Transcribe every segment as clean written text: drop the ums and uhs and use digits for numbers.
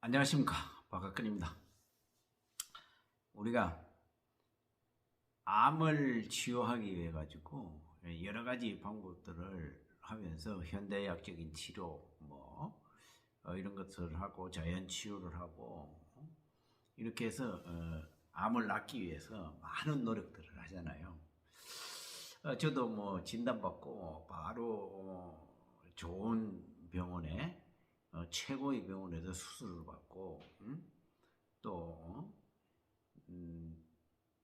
안녕하십니까, 박학근입니다. 우리가 암을 치료하기 위해 가지고 여러 가지 방법들을 하면서 현대의학적인 치료 이런 것을 하고 자연 치유를 하고 이렇게 해서 암을 낫기 위해서 많은 노력들을 하잖아요. 저도 진단받고 바로 좋은 병원에 최고의 병원에서 수술을 받고 또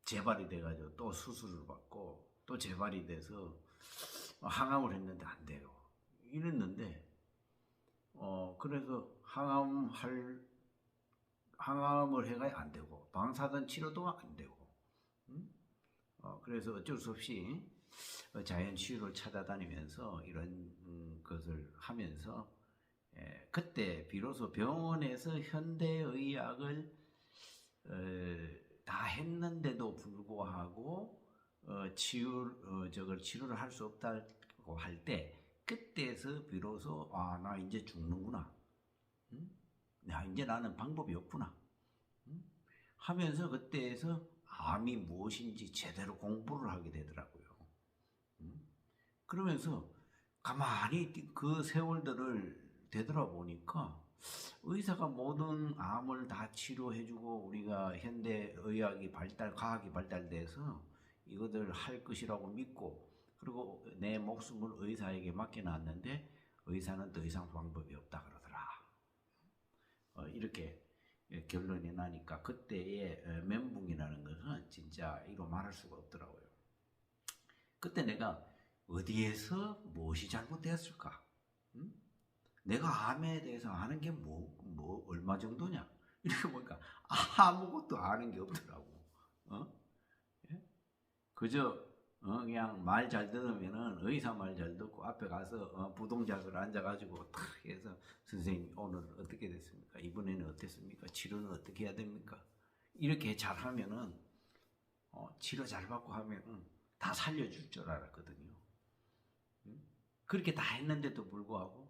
재발이 돼가지고 또 수술을 받고 또 재발이 돼서 항암을 했는데 안 돼요. 이랬는데 그래서 항암을 해가 안 되고 방사선 치료도 안 되고 그래서 어쩔 수 없이 자연 치유를 찾아다니면서 이런 것을 하면서 그때 비로소 병원에서 현대의학을 다 했는데도 불구하고 저걸 치료를 할 수 없다고 할 때 그때에서 비로소 나 이제 죽는구나. 이제 나는 방법이 없구나. 하면서 그때에서 암이 무엇인지 제대로 공부를 하게 되더라고요. 그러면서 가만히 그 세월들을 되돌아보니까 의사가 모든 암을 다 치료해주고 우리가 현대의학이 과학이 발달돼서 이것을 할 것이라고 믿고 그리고 내 목숨을 의사에게 맡겨놨는데 의사는 더 이상 방법이 없다 그러더라. 이렇게 결론이 나니까 그때의 멘붕이라는 것은 진짜 이로 말할 수가 없더라고요. 그때 내가 어디에서 무엇이 잘못되었을까? 내가 암에 대해서 아는 게 얼마 정도냐? 이렇게 보니까 아무것도 아는 게 없더라고. 예? 그저, 그냥 말 잘 들으면은 의사 말 잘 듣고 앞에 가서 부동작을 앉아가지고 탁 해서 선생님 오늘 어떻게 됐습니까? 이번에는 어땠습니까? 치료는 어떻게 해야 됩니까? 이렇게 잘하면은 치료 잘 받고 하면은 다 살려줄 줄 알았거든요. 그렇게 다 했는데도 불구하고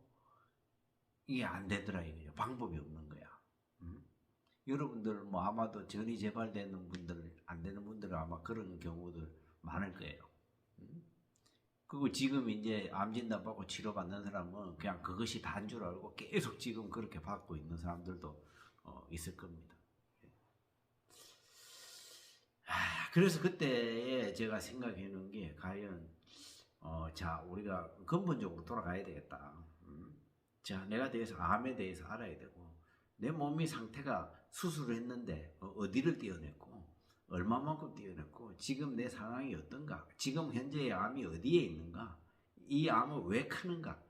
이게 안 되더라 이거죠. 방법이 없는 거야. 여러분들 아마도 전이 재발되는 분들 안 되는 분들은 아마 그런 경우들 많을 거예요. 그리고 지금 이제 암 진단 받고 치료받는 사람은 그냥 그것이 다인 줄 알고 계속 지금 그렇게 받고 있는 사람들도 있을 겁니다. 그래서 그때 제가 생각해 놓은 게 과연 자 우리가 근본적으로 돌아가야 되겠다. 자, 내가 암에 대해서 알아야 되고, 내 몸의 상태가 수술을 했는데, 어디를 떼어냈고, 얼마만큼 떼어냈고, 지금 내 상황이 어떤가, 지금 현재의 암이 어디에 있는가, 이 암은 왜 크는가,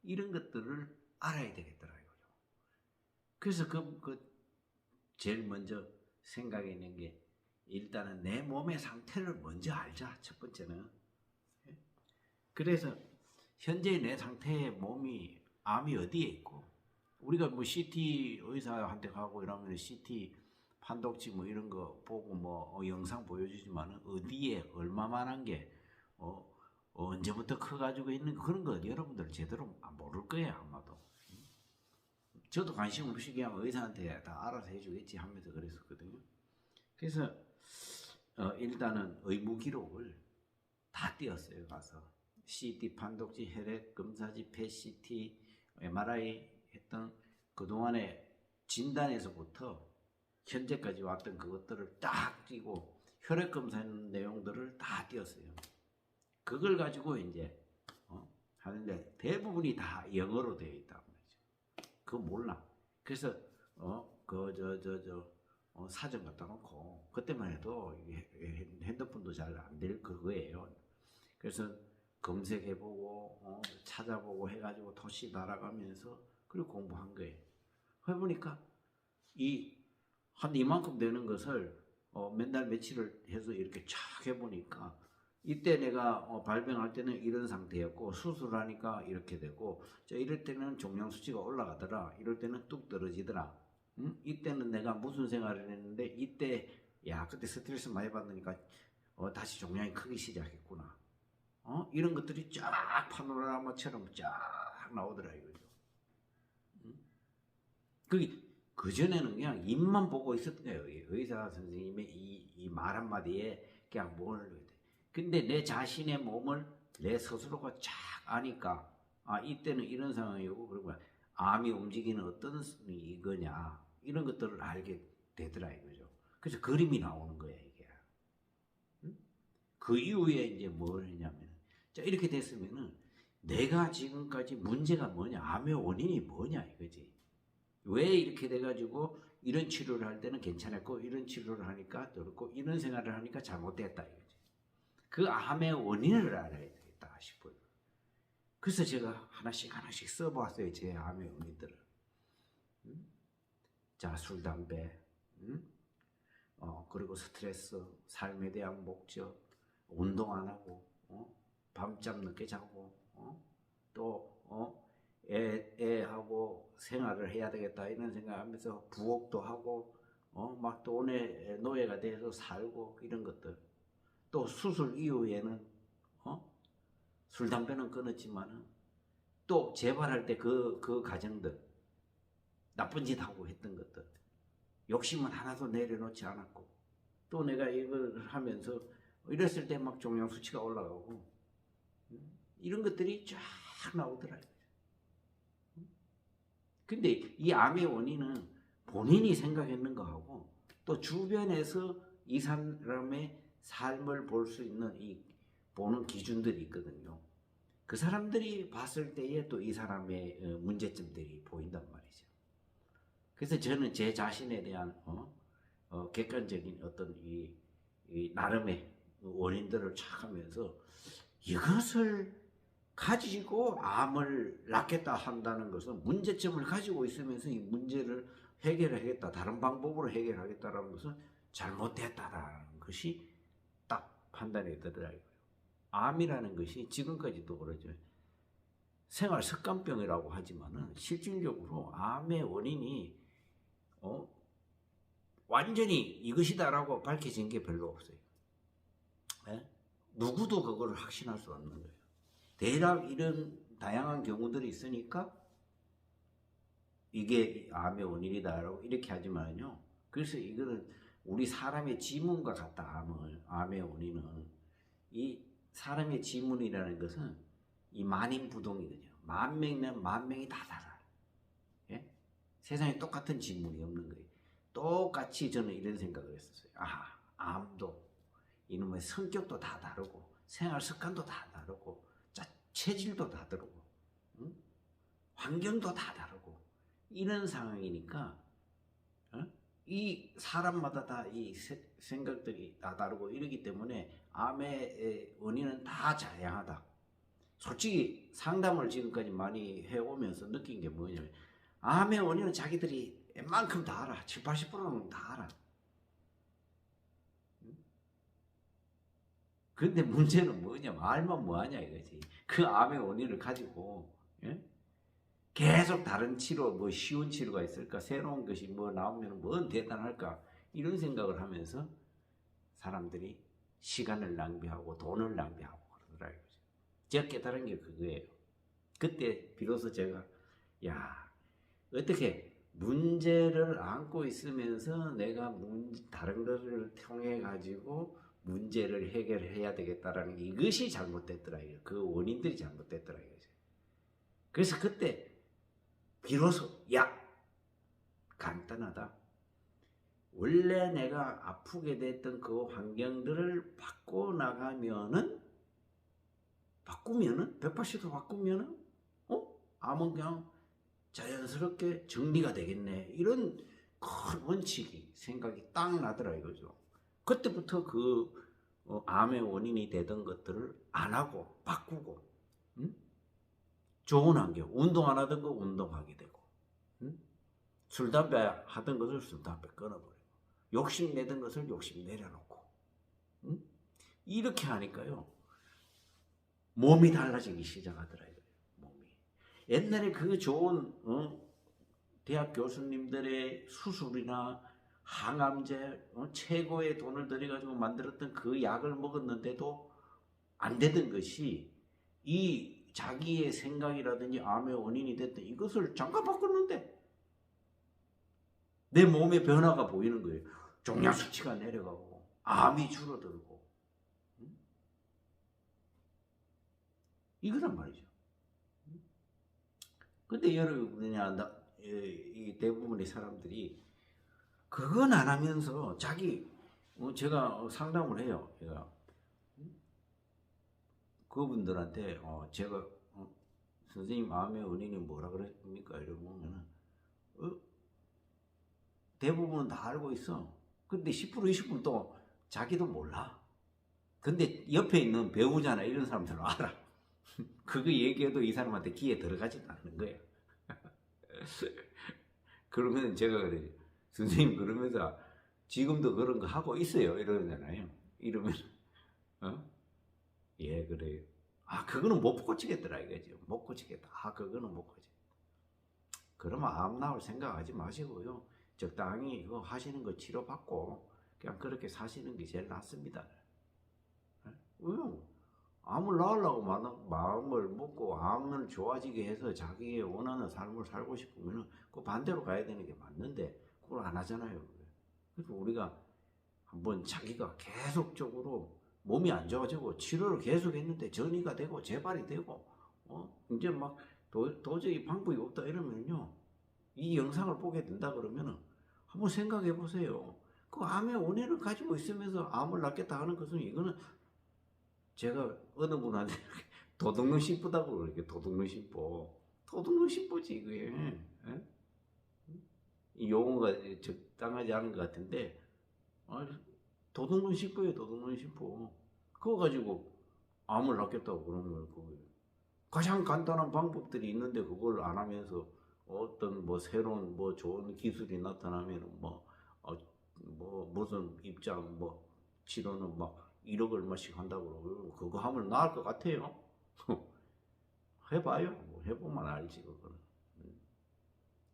이런 것들을 알아야 되겠더라고요. 그래서 제일 먼저 생각해낸 게, 일단은 내 몸의 상태를 먼저 알자, 첫 번째는. 그래서, 현재 내 상태의 몸이 암이 어디에 있고 우리가 CT 의사한테 가고 이러면 CT 판독지 이런 거 보고 영상 보여주지만 어디에 얼마만한 게 언제부터 커가지고 있는 그런 거 여러분들 제대로 모를 거예요 아마도. 저도 관심 없이 그냥 의사한테 다 알아서 해주겠지 하면서 그랬었거든요. 그래서 일단은 의무 기록을 다 띄었어요 가서. CT 판독지, 혈액 검사지, PET-CT, MRI 했던 그동안의 진단에서부터 현재까지 왔던 그것들을 딱 띄고 혈액 검사하는 내용들을 다 띄었어요. 그걸 가지고 이제 하는데 대부분이 다 영어로 되어 있단 말이죠. 그거 몰라. 그래서 사전 갖다 놓고 그때만 해도 핸드폰도 잘 안 될 그거예요. 그래서 검색해보고 찾아보고 해가지고 도시 날아가면서 그리고 공부한 거예요. 해보니까 한 이만큼 되는 것을 맨날 며칠을 해서 이렇게 쫙 해보니까 이때 내가 발병할 때는 이런 상태였고 수술하니까 이렇게 되고 이럴 때는 종양 수치가 올라가더라. 이럴 때는 뚝 떨어지더라. 이때는 내가 무슨 생활을 했는데 이때 그때 스트레스 많이 받으니까 다시 종양이 크기 시작했구나. 이런 것들이 쫙 파노라마처럼 쫙 나오더라 이거죠. 그게 그전에는 그냥 입만 보고 있었던 거예요. 의사 선생님의 이 말 한마디에 그냥 뭘. 근데 내 자신의 몸을 내 스스로가 쫙 아니까, 아, 이때는 이런 상황이고, 그리고 암이 움직이는 어떤 이거냐, 이런 것들을 알게 되더라, 이거죠. 그래서 그림이 나오는 거야, 이게. 응? 그 이후에 이제 뭘 했냐면, 자, 이렇게 됐으면은, 내가 지금까지 문제가 뭐냐, 암의 원인이 뭐냐, 이거지. 왜 이렇게 돼가지고 이런 치료를 할 때는 괜찮았고 이런 치료를 하니까 그렇고 이런 생활을 하니까 잘못됐다 이거지. 그 암의 원인을 알아야 되겠다 싶어요. 그래서 제가 하나씩 써보았어요. 제 암의 원인들을. 자, 술, 담배, 그리고 스트레스, 삶에 대한 목적, 운동 안 하고, 밤잠 늦게 자고, 애하고 생활을 해야 되겠다 이런 생각하면서 부업도 하고 막 돈의 노예가 돼서 살고 이런 것들. 또 수술 이후에는 술 담배는 끊었지만은 또 재발할 때 그 가정들 나쁜 짓 하고 했던 것들 욕심은 하나도 내려놓지 않았고 또 내가 이걸 하면서 이랬을 때 막 종양 수치가 올라가고 이런 것들이 쫙 나오더라고요. 근데 이 암의 원인은 본인이 생각했는 거하고 또 주변에서 이 사람의 삶을 볼 수 있는 이 보는 기준들이 있거든요. 그 사람들이 봤을 때에 또 이 사람의 문제점들이 보인단 말이죠. 그래서 저는 제 자신에 대한 객관적인 어떤 이 나름의 원인들을 착하면서 이것을 가지고 암을 낫겠다 한다는 것은 문제점을 가지고 있으면서 이 문제를 해결하겠다, 다른 방법으로 해결하겠다라는 것은 잘못됐다라는 것이 딱 판단이 되더라고요. 암이라는 것이 지금까지도 그러죠. 생활 습관병이라고 하지만은 실질적으로 암의 원인이 완전히 이것이다라고 밝혀진 게 별로 없어요. 네? 누구도 그걸 확신할 수 없는 거예요. 대략 이런 다양한 경우들이 있으니까 이게 암의 원인이다라고 이렇게 하지만요. 그래서 이거는 우리 사람의 지문과 같다. 암의 원인은 이 사람의 지문이라는 것은 이 만인부동이거든요. 만 명이면 만 명이 다 달라요. 예? 세상에 똑같은 지문이 없는 거예요. 똑같이 저는 이런 생각을 했었어요. 암도 이놈의 성격도 다 다르고 생활 습관도 다 다르고 체질도 다 다르고 환경도 다 다르고 이런 상황이니까 이 사람마다 다 이 생각들이 다 다르고 이러기 때문에 암의 원인은 다 다양하다. 솔직히 상담을 지금까지 많이 해오면서 느낀 게 뭐냐면 암의 원인은 자기들이 웬만큼 다 알아. 70, 80%는 다 알아. 근데 문제는 뭐냐면 알면 뭐하냐 이거지. 그 암의 원인을 가지고 계속 다른 치료, 뭐 쉬운 치료가 있을까, 새로운 것이 뭐 나오면 뭔 대단할까 이런 생각을 하면서 사람들이 시간을 낭비하고 돈을 낭비하고 그러더라고요. 제가 깨달은 게 그거예요. 그때 비로소 제가 어떻게 문제를 안고 있으면서 내가 다른 것을 통해 가지고 문제를 해결해야 되겠다라는 게 이것이 잘못됐더라고요. 그 원인들이 잘못됐더라고요. 그래서 그때 비로소 간단하다. 원래 내가 아프게 됐던 그 환경들을 바꾸면은 180도 바꾸면은 암은 그냥 자연스럽게 정리가 되겠네. 이런 큰 원칙이 생각이 딱 나더라 이거죠. 그때부터 그 암의 원인이 되던 것들을 안 하고 바꾸고 좋은 환경, 운동 안 하던 거 운동하게 되고 술, 담배 하던 것을 술, 담배 끊어버리고 욕심 내던 것을 욕심 내려놓고 이렇게 하니까요. 몸이 달라지기 시작하더라고요. 몸이. 옛날에 그 좋은 대학 교수님들의 수술이나 항암제 최고의 돈을 들여가지고 만들었던 그 약을 먹었는데도 안 되던 것이 이 자기의 생각이라든지 암의 원인이 됐던 이것을 잠깐 바꿨는데 내 몸의 변화가 보이는 거예요. 종양 수치가 내려가고 암이 줄어들고 이거란 말이죠. 근데 여러분이냐 이 대부분의 사람들이 그건 안 하면서 자기 제가 상담을 해요. 제가 그분들한테 제가 선생님 마음의 원인이 뭐라 그랬습니까? 이러면은 대부분은 다 알고 있어. 근데 10% 20% 또 자기도 몰라. 근데 옆에 있는 배우자나 이런 사람들은 알아. 그거 얘기해도 이 사람한테 귀에 들어가지도 않는 거야. 그러면 제가 그래, 선생님 그러면서 지금도 그런 거 하고 있어요 이러잖아요. 이러면 예 그래요. 아 그거는 못 고치겠더라 이거죠. 못 고치겠다. 아 그거는 못 고치. 그러면 암 나올 생각하지 마시고요. 적당히 이거 하시는 거 치료받고 그냥 그렇게 사시는 게 제일 낫습니다. 왜요? 암을 낳으려고 마음을 먹고 암을 좋아지게 해서 자기의 원하는 삶을 살고 싶으면 그 반대로 가야 되는 게 맞는데 그걸 안 하잖아요. 그래서 우리가 한번 자기가 계속적으로 몸이 안 좋아지고 치료를 계속 했는데 전이가 되고 재발이 되고 이제 막 도저히 방법이 없다 이러면요. 이 영상을 보게 된다 그러면은 한번 생각해 보세요. 그 암의 원인을 가지고 있으면서 암을 낫겠다 하는 것은 이거는 제가 어느 분한테 도둑놈 심보다고 그렇게 도둑놈 심보. 도둑놈 심보지 이게. 이 용어가 적당하지 않은 것 같은데 도둑놈 심보예요. 도둑놈 심보. 그거 가지고 암을 낫겠다고 그러는 거예요. 가장 간단한 방법들이 있는데 그걸 안 하면서 어떤 뭐 새로운 뭐 좋은 기술이 나타나면 뭐 무슨 입장 뭐 치료는 막 1억 얼마씩 한다고 그러고 그거 하면 나을 것 같아요. 해봐요. 뭐 해보면 알지 그거는.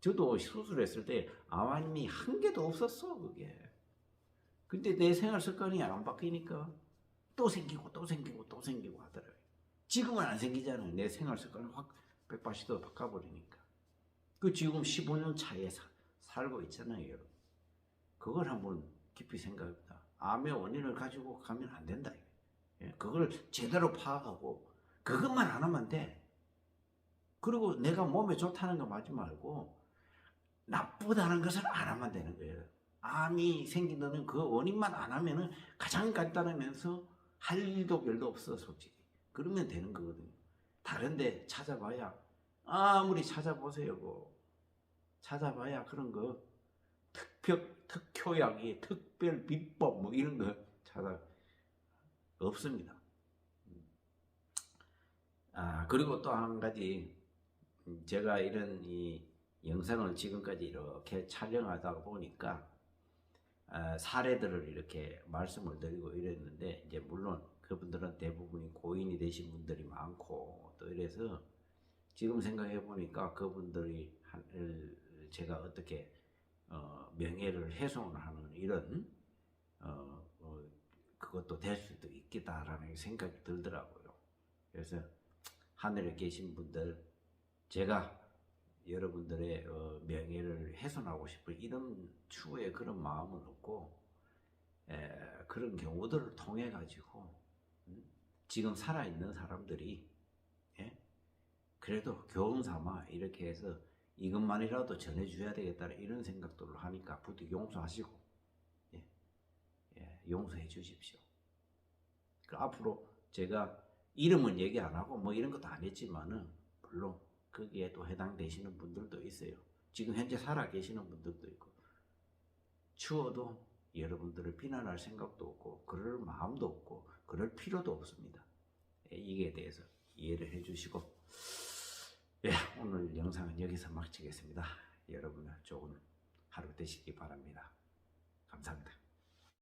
저도 수술했을 때 암이 한 개도 없었어 그게. 근데 내 생활 습관이 안 바뀌니까 또 생기고 또 생기고 또 생기고 하더라고요. 지금은 안 생기잖아요. 내 생활 습관을 확 180도 바꿔버리니까. 그 지금 15년 차에 살고 있잖아요, 여러분. 그걸 한번 깊이 생각해보자. 암의 원인을 가지고 가면 안 된다. 예? 그걸 제대로 파악하고 그것만 안 하면 돼. 그리고 내가 몸에 좋다는 거 하지 말고 나쁘다는 것을 안 하면 되는 거예요. 암이 생긴다는 그 원인만 안 하면은 가장 간단하면서 할 일도 별로 없어, 솔직히. 그러면 되는 거거든요. 다른데 찾아봐야 아무리 찾아보세요, 뭐. 찾아봐야 그런 거 특효약이 특별 비법 뭐 이런 거 찾아 없습니다. 그리고 또 한 가지 제가 이런 이 영상을 지금까지 이렇게 촬영하다 보니까 사례들을 이렇게 말씀을 드리고 이랬는데 이제 물론 그분들은 대부분이 고인이 되신 분들이 많고 또 이래서 지금 생각해 보니까 그분들이 제가 어떻게 명예를 훼손하는 이런 그것도 될 수도 있겠다라는 생각이 들더라고요. 그래서 하늘에 계신 분들 제가 여러분들의 명예를 훼손하고 싶은 이런 추후에 그런 마음은 없고 그런 경우들을 통해 가지고 지금 살아있는 사람들이 그래도 교훈 삼아 이렇게 해서 이것만이라도 전해줘야 되겠다는 이런 생각들을 하니까 부디 용서하시고 용서해 주십시오. 그 앞으로 제가 이름은 얘기 안 하고 뭐 이런 것도 안 했지만은 물론 거기에 또 해당되시는 분들도 있어요. 지금 현재 살아 계시는 분들도 있고 추워도 여러분들을 비난할 생각도 없고 그럴 마음도 없고 그럴 필요도 없습니다. 이게 대해서 이해를 해주시고 오늘 영상은 여기서 마치겠습니다. 여러분은 좋은 하루 되시기 바랍니다. 감사합니다.